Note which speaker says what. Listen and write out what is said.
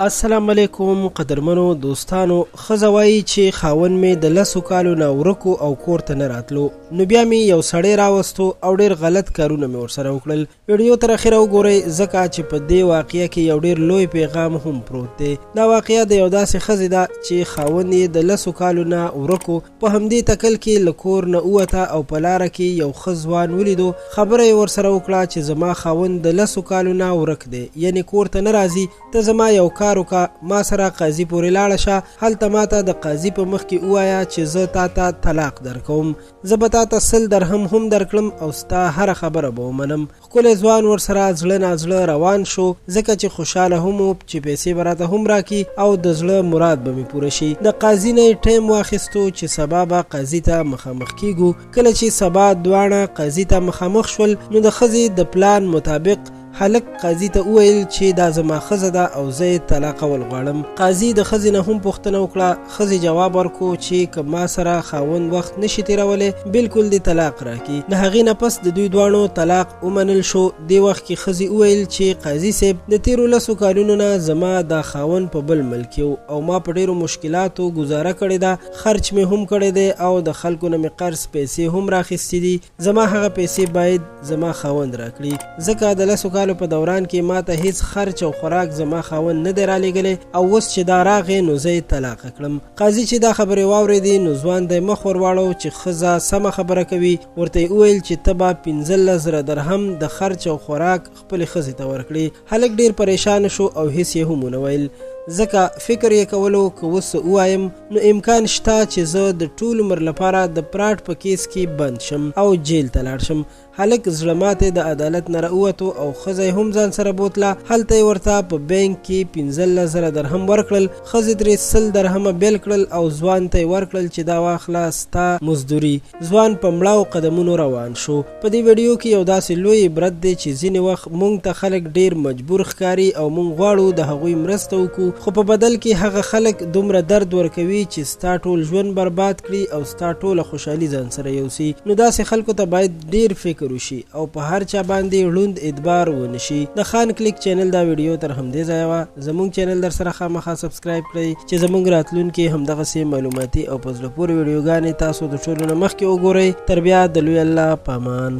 Speaker 1: السلام علیکم قدرمنو دوستانو. ښځه وایي چې خاوند مې د 10 کالو نه ورکو او کور ته نه راتلو، نو بیا مې یو سړی راوستو او ډېر غلط کارونه مې ورسره وکړل. ویډیو تر اخره وګورئ ځکه چې په دې واقعه کې یو ډېر لوی پیغام هم پروت دی. دا واقعه د یو داسې ښځې ده چې خاوند یې د 10 کالو نه ورکو، په همدې تکل کې له کور نه ووته او په لاره کې یو ښه ځوان ولیدو. خبره یې ورسره وکړه چې زما خاوند د 10 کالو نه ورک دی، یعنې کور ته نه راځي، ته زما یو کار وکړه، ما سره قاضي پورې لاړه شه، هلته ما ته د قاضي په مخ کې ووایه چې زه تا ته طلاق درکوم، زه به تا ته 100 درهم هم درکړم او ستا هره خبره به ومنم. ښکلی ځوان ورسره زړه نازړه روان شو، ځکه چې خوشحاله هم و چې پیسې به راته هم راکړي او د زړه مراد به مې پوره شي. د قاضي نه یې ټایم واخیستو چې سبا به قاضي ته مخامخ کیږو. کله چې سبا دواړه قاضي ته مخامخ شول، نو د ښځې د پلان مطابق هلک قاضي ته وویل چې دا زما ښځه ده او زه یې طلاقول غواړم. قاضي د ښځې نه هم پوښتنه وکړه. ښځې جواب ورکړو چې که ما سره خاوند وخت نشي تیرولی، بالکل دې طلاق راکړي. د هغې نه پس د دوی دواړو طلاق ومنل شو. دې وخت کې ښځې وویل چې قاضي صاحب، د تیرو 10 کالونو نه زما دا خاوند په بل ملک و او ما په ډېرو مشکلاتو ګزاره کړې ده، خرچ مې هم کړی دی او د خلکو نه مې قرض پیسې هم راخیستې دي. زما هغه پیسې باید زما خاوند راکړي، ځکه د 10 کالو په دوران کې ما ته هیڅ خرچ او خوراک زما خاوند نه دی رالیږلی او اوس چې دا راغی نو زه یې طلاق کړم. قاضي چې دا خبرې واورېدې نو ځوان دی مخ ور واړو چې ښځه سمه خبره کوي. ورته یې وویل چې ته به 15,000 درهم د خرچ او خوراک خپلې ښځې ته ورکړې. هلک ډېر پریشان شو او هیڅ یې هم ونه ویل، ځکه فکر یې کولو که اوس ووایم نو امکان شته چې زه د ټول عمر لپاره د پراټ په کیس کې بند شم او جیل ته لاړ شم. هلک زړه ماتې د عدالت نه راووتو او ښځه هم ځان سره بوتله. هلته یې ورته په بینک کې 15,000 درهم ورکړل. ښځې ترې 100 درهمه بیل کړل او ځوان ته یې ورکړل چې دا واخله ستا مزدوري. ځوان په مړاو قدمونو روان شو. په دې ویډیو کې یو داسې لوی عبرت دی چې ځینې وخت موږ ته خلک ډېر مجبور ښکاري او موږ غواړو د هغوی مرسته وکړو، خو په بدل کې هغه خلک دومره درد ورکوي چې ستا ټول ژوند برباد کړي او ستا ټوله خوشحالي ځان سره یوسي. نو داسې خلکو ته باید ډېر فکر وشي او په هر چا باندې ړوند ادبار ونشي. د خان کلیک چینل دا ویډیو تر همدې ځایه وه. زموږ چینل در سره خامخا سبسکرایب کړئ چې زموږ راتلونکي همدغسې معلوماتي او په زړه پورې ویډیوګانې تاسو د ټولو نه مخکې وګورئ. تر بیا د لوی الله په امان.